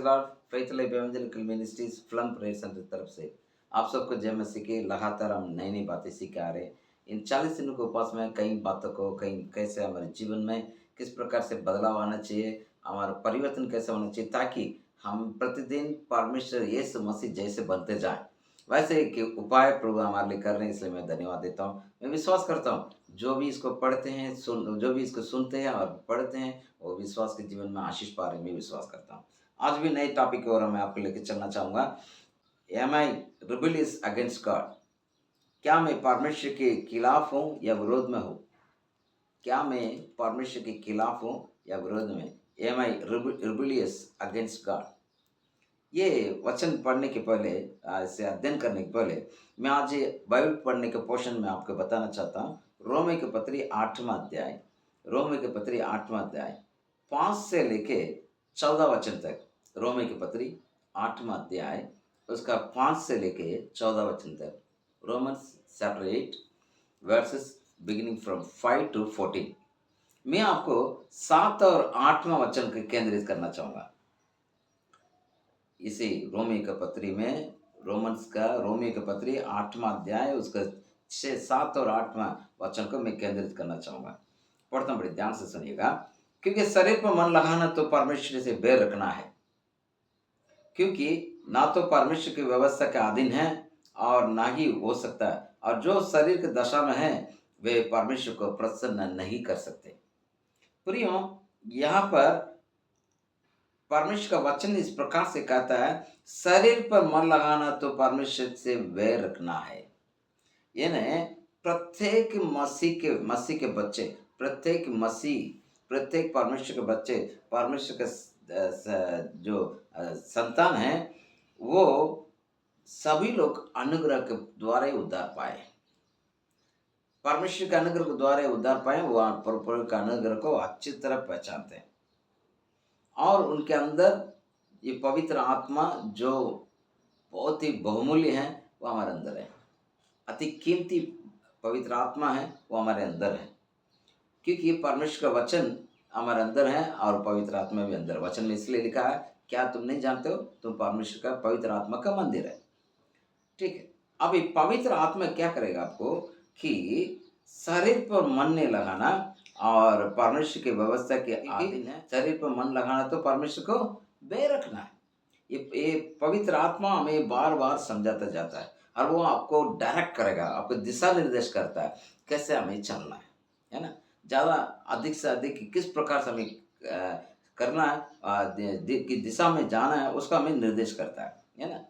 Lord, faith life evangelical ministries फ्लम prayer centre की तरफ से आप सबको जय मसीह की। लगातार हम नई नई बातें सीख के आ रहे हैं। इन 40 दिनों के उपवास में कई बातों को, कई कैसे हमारे जीवन में किस प्रकार से बदलाव आना चाहिए, हमारा परिवर्तन कैसे होना चाहिए, ताकि हम प्रतिदिन परमेश्वर यीशु मसीह जैसे बनते जाएं। वैसे एक उपाय प्रभु हमारे लिए कर रहे हैं, इसलिए मैं धन्यवाद देता हूँ। मैं विश्वास करता हूँ जो भी इसको पढ़ते हैं, जो भी इसको सुनते हैं और पढ़ते हैं, वो विश्वास के जीवन में आशीष पा रहे हैं, मैं विश्वास करता हूँ। आज भी नए टॉपिक की ओर मैं आपको लेकर चलना चाहूँगा। एम आई रिबेलियस अगेंस्ट गॉड? क्या मैं परमेश्वर के खिलाफ हूँ या विरोध में हूँ? क्या मैं परमेश्वर के खिलाफ हूँ या विरोध में? एम आई रिबेलियस अगेंस्ट गॉड? ये वचन पढ़ने के पहले, इसे अध्ययन करने के पहले, मैं आज ये बाइबल पढ़ने के पोर्शन में आपको बताना चाहता हूँ। रोमे के पत्री 8वां अध्याय, रोमे के पत्री 8वां अध्याय 5 से लेके 14 वचन तक। रोमे के पत्री 8वां अध्याय उसका 5 से लेके 14 वचन तक। Romans chapter 8 versus beginning from 5 to 14। मैं आपको 7 और 8वां वचन को केंद्रित करना चाहूँगा। इसी रोमी का पत्री में, रोमी का पत्री 8वां अध्याय उसका 6, 7 और 8वां वचन को मैं केंद्रित करना चाहूँगा। पढ़ता हूँ, बड़े ध्यान से सुनिएगा। क्योंकि शरीर पर मन लगाना तो परमेश्वर से बैर रखना है, क्योंकि ना तो परमेश्वर की व्यवस्था के अधीन है और ना ही हो सकता है, और जो शरीर की दशा में है वे परमेश्वर को प्रसन्न नहीं कर सकते। प्रियो, यहाँ पर परमेश्वर का वचन इस प्रकार से कहता है, शरीर पर मन लगाना तो परमेश्वर से वैर रखना है। यानी प्रत्येक मसीह के बच्चे, प्रत्येक परमेश्वर के बच्चे, परमेश्वर के जो संतान हैं, वो सभी लोग अनुग्रह के द्वारा ही उद्धार पाए। परमेश्वर के अनुग्रह के द्वारा ही उद्धार पाए। वो प्रभु के अनुग्रह को अच्छी तरह पहचानते हैं और उनके अंदर ये पवित्र आत्मा जो बहुत ही बहुमूल्य है, वो हमारे अंदर है। अति कीमती पवित्र आत्मा है, वो हमारे अंदर है, क्योंकि परमेश्वर का वचन हमारे अंदर है और पवित्र आत्मा भी अंदर। वचन में इसलिए लिखा है, क्या तुम नहीं जानते हो तुम परमेश्वर का पवित्र आत्मा का मंदिर है। ठीक है। अब ये पवित्र आत्मा क्या करेगा आपको कि शरीर पर मन नहीं लगाना और परमेश्वर की व्यवस्था के अधीन है। शरीर पर मन लगाना तो परमेश्वर को बैर रखना है। ये पवित्र आत्मा हमें बार बार समझाता जाता है और वो आपको डायरेक्ट करेगा, आपको दिशा निर्देश करता है कैसे हमें चलना है ना। ज़्यादा अधिक से अधिक किस प्रकार से हमें करना है, कि दिशा में जाना है, उसका हमें निर्देश करता है ना।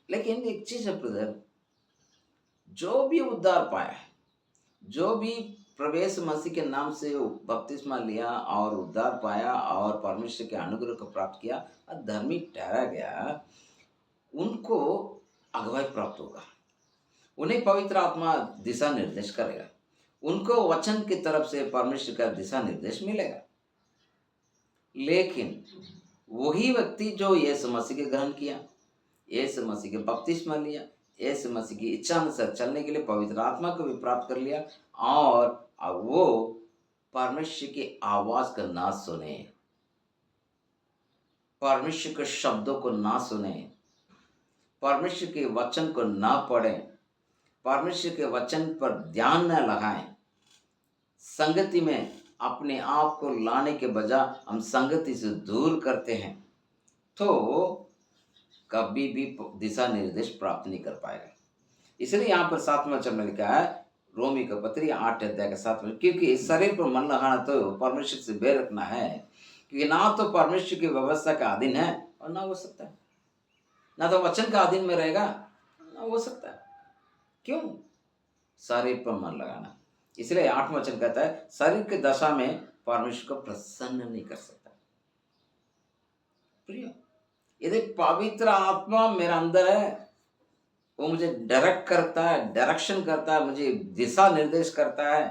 लेकिन एक चीज़ है ब्रदर, जो भी उद्धार पाया है, जो भी प्रवेश मसीह के नाम से बपतिस्मा लिया और उद्धार पाया और परमेश्वर के अनुग्रह को प्राप्त किया और धर्मी ठहरा गया, उनको अगुवाई प्राप्त होगा। उन्हें पवित्र आत्मा दिशा निर्देश करेगा। उनको वचन की तरफ से परमेश्वर का दिशा निर्देश मिलेगा। लेकिन वही व्यक्ति जो यीशु मसीह के ग्रहण किया, यीशु मसीह के बपतिस्मा लिया, यीशु मसीह की इच्छा अनुसार चलने के लिए पवित्र आत्मा को भी प्राप्त कर लिया, और अब वो परमेश्वर की आवाज का ना सुने, परमेश्वर के शब्दों को ना सुने, परमेश्वर के वचन को ना पढ़ें, परमेश्वर के वचन पर ध्यान न लगाएं, संगति में अपने आप को लाने के बजाय हम संगति से दूर करते हैं, तो कभी भी दिशा निर्देश प्राप्त नहीं कर पाएगा। इसलिए यहाँ पर 7वां वचन में लिखा है, रोमी का पत्री 8 अध्याय के 7 में, क्योंकि शरीर पर मन लगाना तो परमेश्वर से बैर रखना है, क्योंकि ना तो परमेश्वर की व्यवस्था का अधीन है और ना हो सकता है, ना तो वचन का अधीन में रहेगा, ना हो सकता है। क्यों? शरीर पर मन लगाना। इसलिए 8वां वचन कहता है, शरीर की दशा में परमेश्वर को प्रसन्न नहीं कर सकता। प्रिय, यदि पवित्र आत्मा मेरा अंदर है, वो मुझे डायरेक्ट करता है, डायरेक्शन करता है, मुझे दिशा निर्देश करता है,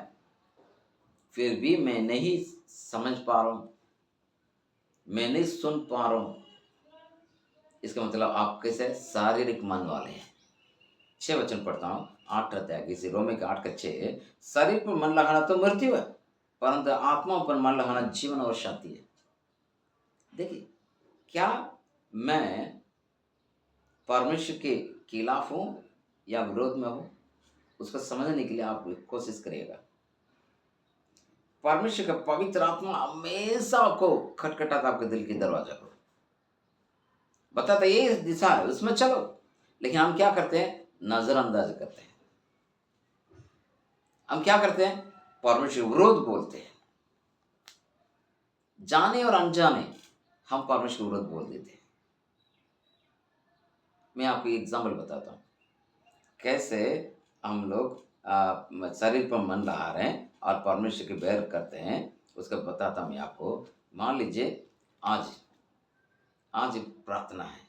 फिर भी मैं नहीं समझ पा रहा हूँ, मैं नहीं सुन पा रहा हूँ, इसका मतलब आप कैसे शारीरिक मन वाले हैं। 6 वचन पढ़ता हूँ, 8 अध्याय किसी रोमी का 8 का 6, शरीर पर मन लगाना तो मृत्यु है, परंतु आत्मा पर मन लगाना जीवन और शांति है। देखिए, क्या मैं परमेश्वर के खिलाफ हूँ या विरोध में हूँ, उसको समझने के लिए आप कोशिश करिएगा। परमेश्वर का पवित्र आत्मा हमेशा आपको खटखटाता आपके दिल के दरवाजा को, बताता ये दिशा है उसमें चलो, लेकिन हम क्या करते हैं? नजरअंदाज करते हैं। हम क्या करते हैं? परमेश्वर विरोध बोलते हैं, जाने और अनजाने हम परमेश्वर विरोध बोल देते हैं। मैं आपको एग्जाम्पल बताता हूँ कैसे हम लोग शरीर पर मन लगा रहे हैं और परमेश्वर के बैर करते हैं। उसका बताता हूँ मैं आपको। मान लीजिए आज आज प्रार्थना है,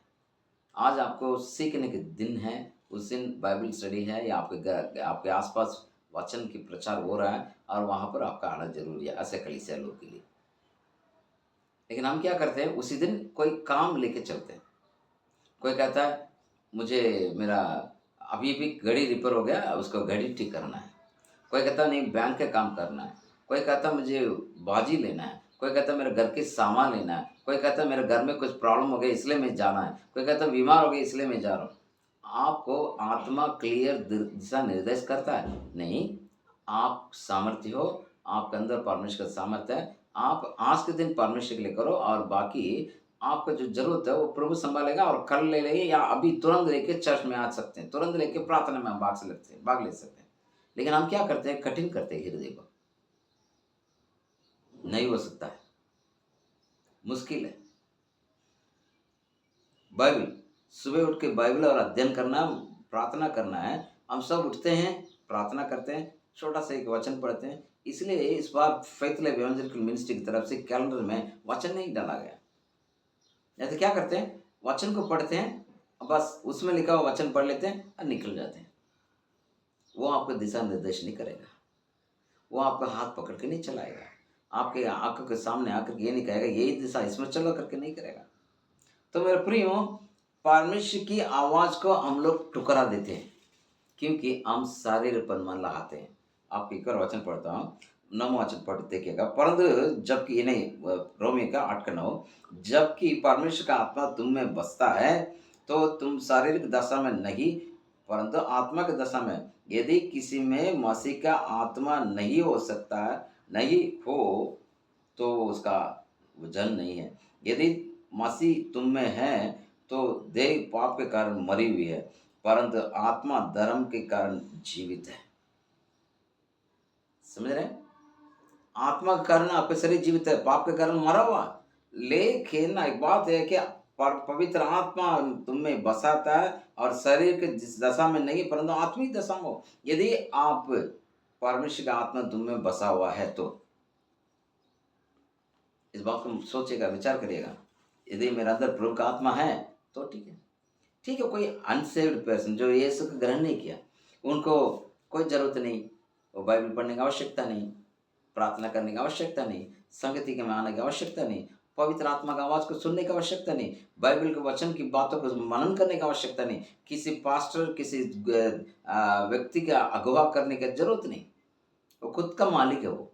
आज आपको सीखने के दिन है, उस दिन बाइबल स्टडी है या आपके घर आपके आसपास वचन की प्रचार हो रहा है और वहाँ पर आपका आना जरूरी है, ऐसे कलीसिया लोग के लिए। लेकिन हम क्या करते हैं? उसी दिन कोई काम लेके चलते हैं। कोई कहता है मुझे मेरा अभी भी घड़ी रिपेयर हो गया, उसको घड़ी ठीक करना है। कोई कहता है नहीं बैंक का काम करना है। कोई कहता है मुझे बाजी लेना है। कोई कहता है मेरे घर के सामान लेना है। कोई कहता है मेरे घर में कुछ प्रॉब्लम हो गई इसलिए मैं जाना है। कोई कहता है बीमार हो गई इसलिए मैं जा रहा हूँ। आपको आत्मा क्लियर दिशा निर्देश करता है? नहीं। आप सामर्थ्य हो, आपके अंदर परमेश्वर का सामर्थ्य है। आप आज के दिन परमेश्वर के लिए करो और बाकी आपका जो जरूरत है वो प्रभु संभालेगा। और कल ले लेंगे या अभी तुरंत लेके चर्च में आ सकते हैं, तुरंत लेके प्रार्थना में हम भाग ले सकते हैं। लेकिन हम क्या करते हैं? कठिन करते हैं हृदय को। नहीं हो सकता है, मुश्किल है। बाइबल सुबह उठ के बाइबल और अध्ययन करना, प्रार्थना करना है। हम सब उठते हैं, प्रार्थना करते हैं, छोटा सा एक वचन पढ़ते हैं। इसलिए इस बार फेथ लाइफ इवेंजलिकल मिनिस्ट्री की तरफ से कैलेंडर में वचन नहीं डाला गया। नहीं तो क्या करते हैं? वचन को पढ़ते हैं, बस उसमें लिखा हुआ वचन पढ़ लेते हैं और निकल जाते हैं। वो आपको दिशा निर्देश नहीं करेगा, वो आपका हाथ पकड़ के नहीं चलाएगा, आपके आंखों के सामने आकर ये नहीं कहेगा यही दिशा इसमें चलो करके नहीं करेगा। तो मेरे प्रियो, परमेश्वर की आवाज को हम लोग ठुकरा देते हैं क्योंकि हम शारीर पर मन लगाते हैं। आपको एक और वचन पढ़ता हूँ, 9वां वचन पढ़ देखिएगा। परंतु जबकि ये नहीं, रोमी का 8 का 9, जबकि परमेश्वर का आत्मा तुम में बसता है तो तुम शारीरिक दशा में नहीं परंतु आत्मा की दशा में। यदि किसी में मसीह का आत्मा नहीं हो सकता है, नहीं हो तो उसका जन नहीं है। यदि मसीह तुम में है तो देह पाप के कारण मरी हुई है परंतु आत्मा धर्म के कारण जीवित है। समझ रहे हैं? आत्मा के कारण आपका शरीर जीवित है, पाप के कारण मरा हुआ। लेकिन एक बात है कि पवित्र आत्मा तुम में बसाता है और शरीर के जिस दशा में नहीं परंतु आत्मिक दशा में हो। यदि आप परमेश्वर का आत्मा तुम में बसा हुआ है तो इस बात को सोचेगा, विचार करिएगा। यदि मेरे अंदर प्रभु का आत्मा है तो ठीक है। ठीक है, कोई अनसेव्ड पर्सन जो यीशु को ग्रहण नहीं किया, उनको कोई जरूरत नहीं, वो बाइबल पढ़ने की आवश्यकता नहीं, प्रार्थना करने की आवश्यकता नहीं, संगति के में आने की आवश्यकता नहीं, पवित्र आत्मा की आवाज़ को सुनने की आवश्यकता नहीं, बाइबल के वचन की बातों को मनन करने की आवश्यकता नहीं, किसी पास्टर किसी व्यक्ति का अगवा करने की जरूरत नहीं। वो खुद का मालिक है, वो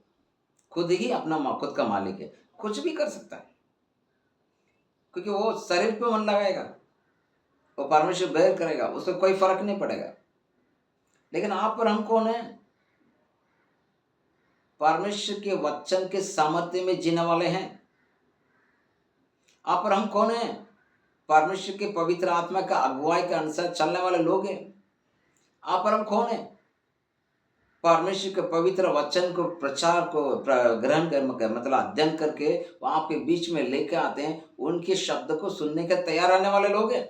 खुद ही अपना खुद का मालिक है, कुछ भी कर सकता है क्योंकि वो शरीर पे मन लगाएगा, वो परमेश्वर बैर करेगा, उसको कोई फर्क नहीं पड़ेगा। लेकिन आप पर हम कौन है? परमेश्वर के वचन के सामर्थ्य में जीने वाले हैं। आप पर हम कौन है? परमेश्वर के पवित्र आत्मा का अगुवाई के अनुसार चलने वाले लोग हैं। आप पर हम कौन है? परमेश्वर के पवित्र वचन को प्रचार को ग्रहण कर मतलब अध्ययन करके वो आपके बीच में लेके आते हैं, उनके शब्द को सुनने के तैयार रहने वाले लोग हैं।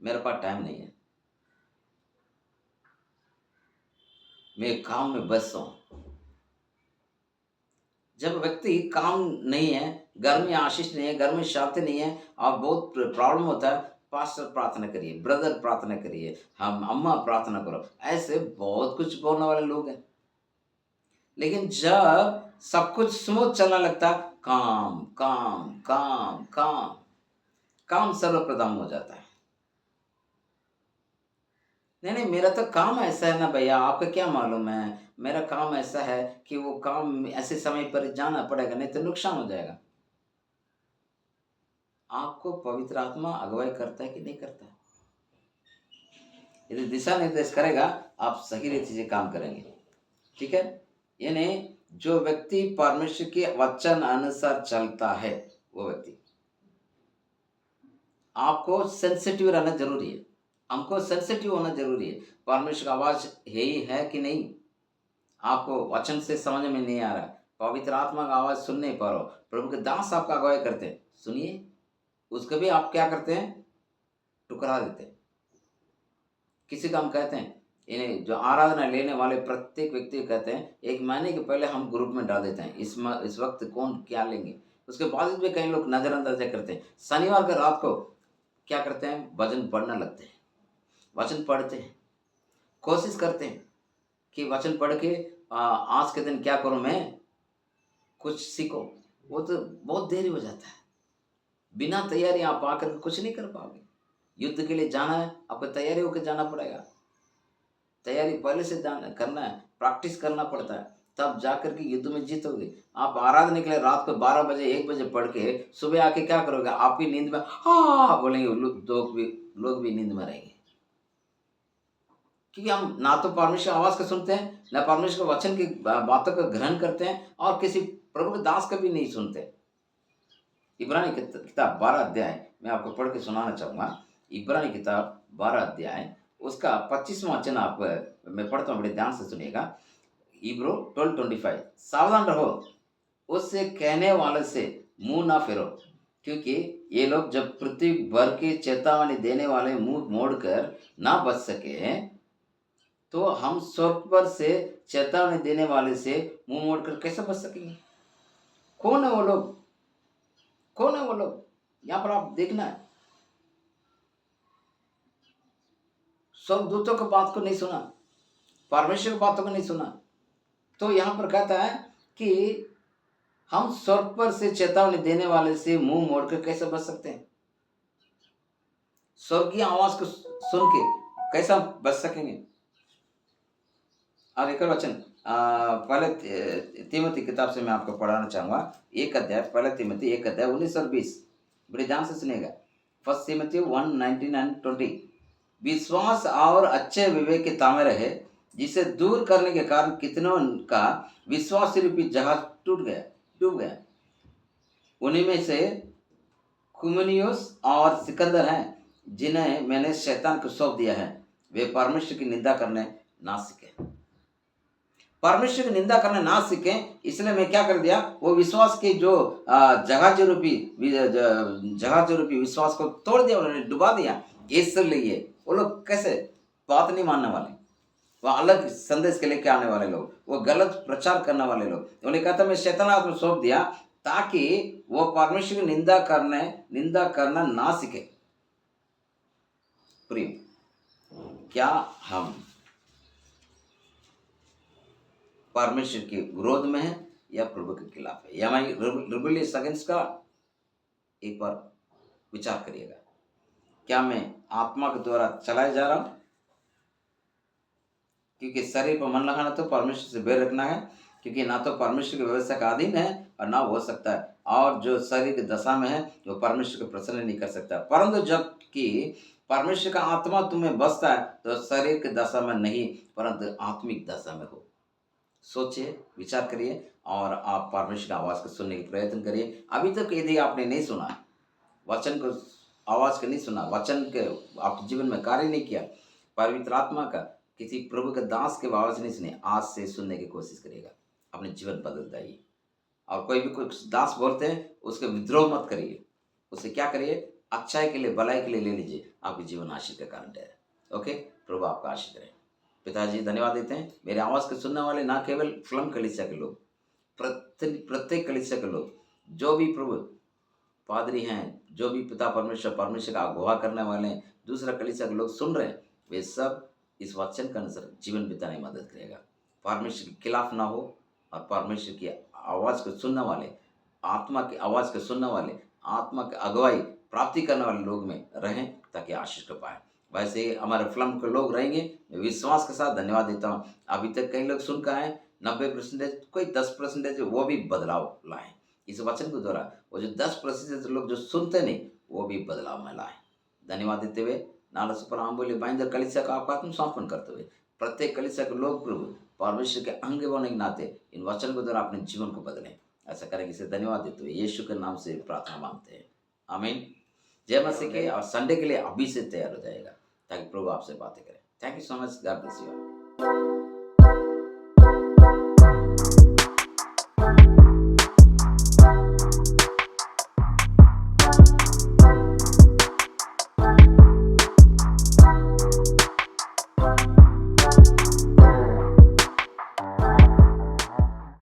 मेरे पास टाइम नहीं है, मैं काम में व्यस्त हूं। जब व्यक्ति काम नहीं है, घर में आशीष नहीं है, घर में शांति नहीं है और बहुत प्रॉब्लम होता है, पास्टर प्रार्थना करिए, ब्रदर प्रार्थना करिए, हम अम्मा प्रार्थना करो, ऐसे बहुत कुछ बोलने वाले लोग हैं। लेकिन जब सब कुछ स्मूथ चलने लगता, काम काम काम काम काम सर्वप्रथम हो जाता है। नहीं नहीं, मेरा तो काम ऐसा है ना भैया, आपका क्या मालूम है। मेरा काम ऐसा है कि वो काम ऐसे समय पर जाना पड़ेगा, नहीं तो नुकसान हो जाएगा। आपको पवित्र आत्मा अगुवाई करता है कि नहीं करता है? यदि दिशा निर्देश करेगा, आप सही रीति से काम करेंगे। ठीक है, यानी जो व्यक्ति परमेश्वर के वचन अनुसार चलता है, वो व्यक्ति, आपको सेंसिटिव रहना जरूरी है। हमको सेंसिटिव होना जरूरी है। परमेश्वर का आवाज है ही है कि नहीं, आपको वचन से समझ में नहीं आ रहा, पवित्र आत्मा का आवाज सुन नहीं पा रहे हो, प्रभु के दास आपका अगुवाई करते हैं, सुनिए। उसको भी आप क्या करते हैं, टुकरा देते हैं। किसी को हम कहते हैं, इन्हें जो आराधना लेने वाले प्रत्येक व्यक्ति को कहते हैं, एक महीने के पहले हम ग्रुप में डाल देते हैं, इस वक्त कौन क्या लेंगे। उसके बाद भी कई लोग नजरअंदाज करते हैं। शनिवार को रात को क्या करते हैं, भजन पढ़ने लगते हैं, वचन पढ़ते हैं, कोशिश करते हैं कि वचन पढ़ के आज के दिन क्या करूं मैं, कुछ सीखो। वो तो बहुत देरी हो जाता है। बिना तैयारी आप आकर कुछ नहीं कर पाओगे। युद्ध के लिए जाना है, आपको तैयारी होकर जाना पड़ेगा। तैयारी पहले से करना है, प्रैक्टिस करना पड़ता है, तब जाकर के युद्ध में जीतोगे। आप आराधना के लिए रात को 12 बजे 1 बजे पढ़ के सुबह आके क्या करोगे, आपकी नींद में हाँ बोलेंगे, लोग भी नींद में रहेंगे। क्योंकि हम ना तो परमेश्वर आवाज को सुनते हैं, ना परमेश्वर के वचन की बातों को ग्रहण करते हैं, और किसी प्रभु के दास का भी नहीं सुनते। इब्रानी किताब 12 अध्याय मैं आपको पढ़ के सुनाना चाहूंगा। इब्रानी किताब 12 अध्याय उसका 25वां वचन आप मैं पढ़ता हूँ, बड़े ध्यान से सुनिएगा। इब्रो 12:25, सावधान रहो, उससे कहने वाले से मुंह ना फेरो, क्योंकि ये लोग जब पृथ्वी भर के चेतावनी देने वाले मुंह मोड़कर ना बच सके, तो हम स्वर्ग पर से चेतावनी देने वाले से मुंह मोड़कर कैसे बच सकेंगे। कौन है वो लोग, कौन है वो लोग, यहाँ पर आप देखना है। स्वर्गदूतों की बात को नहीं सुना, परमेश्वर की बातों को नहीं सुना, तो यहाँ पर कहता है कि हम स्वर्ग पर से चेतावनी देने वाले से मुंह मोड़कर कैसे बच सकते हैं। स्वर्गीय आवाज को सुन के कैसा बच सकेंगे। और एक और वचन पहले तीमुथी किताब से मैं आपको पढ़ाना चाहूंगा, 1 अध्याय, पहले तीमुथी 1 अध्याय 19 और 20, बड़े ध्यान से सुनिएगा। फर्स्ट तीमुथी 1:19 and 20। विश्वास और अच्छे विवेक के तामे रहे, जिसे दूर करने के कारण कितनों का विश्वास रूपी जहाज डूब गया। उन्हीं में से कुमनियुस और सिकंदर हैं, जिन्हें मैंने शैतान को सौंप दिया है। वे परमेश्वर की निंदा करने ना सीखे, परमेश्वर की निंदा करने ना सीखे, इसलिए मैं क्या कर दिया, वो विश्वास के जो जहाज रूपी विश्वास को तोड़ दिया, उन्होंने डुबा दिया। इसलिए वो लोग कैसे बात नहीं मानने वाले, वो अलग संदेश के लेके आने वाले लोग, वो गलत प्रचार करने वाले लोग, उन्हें कहता मैं शैतान हाथ में सौंप दिया, ताकि वो परमेश्वर की निंदा करना ना सीखे। प्रिय, क्या हम परमेश्वर के विरोध में है या प्रभु के खिलाफ है, या मैं रिबेलियस अगेंस्ट का, एक बार विचार करिएगा। क्या मैं आत्मा के द्वारा चलाया जा रहा हूं, क्योंकि शरीर पर मन लगाना तो परमेश्वर से बैर रखना है, क्योंकि ना तो परमेश्वर की व्यवस्था का अधीन है और ना हो सकता है, और जो शरीर की दशा में है वो परमेश्वर को प्रसन्न नहीं कर सकता। परंतु जबकि परमेश्वर का आत्मा तुम्हें बसता है तो शरीर की दशा में नहीं, परंतु आत्मिक दशा में हो। सोचिए, विचार करिए, और आप परमेश्वर की आवाज को सुनने का प्रयत्न करिए। अभी तक यदि आपने नहीं सुना, वचन को आवाज को नहीं सुना, वचन के आपके जीवन में कार्य नहीं किया, पवित्र आत्मा का किसी प्रभु के दास के आवाज नहीं सुने, आज से सुनने की कोशिश करिएगा, अपने जीवन बदल जाइए। और कोई भी कुछ दास बोलते हैं उसके विद्रोह मत करिए, उसे क्या करिए, अच्छाई के लिए, भलाई के लिए ले लीजिए, आपके जीवन आशीष का कारण ठहरे। ओके, प्रभु आपका आशीष करें। पिताजी धन्यवाद देते हैं, मेरे आवाज़ को सुनने वाले ना केवल फिल्म कलीसिया के लोग, प्रत्येक कलीसिया के लोग, जो भी प्रभु पादरी हैं, जो भी पिता परमेश्वर का अगुवा करने वाले हैं, दूसरा कलीसिया के लोग सुन रहे हैं, वे सब इस वचन के अनुसार जीवन बिताने में मदद करेगा। परमेश्वर के खिलाफ ना हो, और परमेश्वर की आवाज़ को सुनने वाले, आत्मा की आवाज़ को सुनने वाले, आत्मा की अगुवाई प्राप्ति करने वाले लोग में रहें, ताकि आशीष को पाएं। वैसे ही हमारे फिल्म के लोग रहेंगे। मैं विश्वास के साथ धन्यवाद देता हूँ। अभी तक कई लोग सुनकर आए, 90% कोई 10% वो भी बदलाव लाएँ। इस वचन के द्वारा वो जो 10% लोग जो सुनते नहीं, वो भी बदलाव में लाएँ। धन्यवाद देते हुए नाला सुपर आम बोले बाइंदर कलीसिया का आपका आत्मसमर्पण करते हुए प्रत्येक कलीसिया के लोग प्रभु परमेश्वर के अंग होने के नाते इन वचन के द्वारा अपने जीवन को बदलें। ऐसा करेंगे, इसे धन्यवाद देते हुए यीशु के नाम से प्रार्थना मांगते हैं, आमीन। जय मसीह के। और संडे के लिए अभी से तैयार हो जाएगा ताकि प्रभु आपसे बातें करें। Thank you so much, God bless you.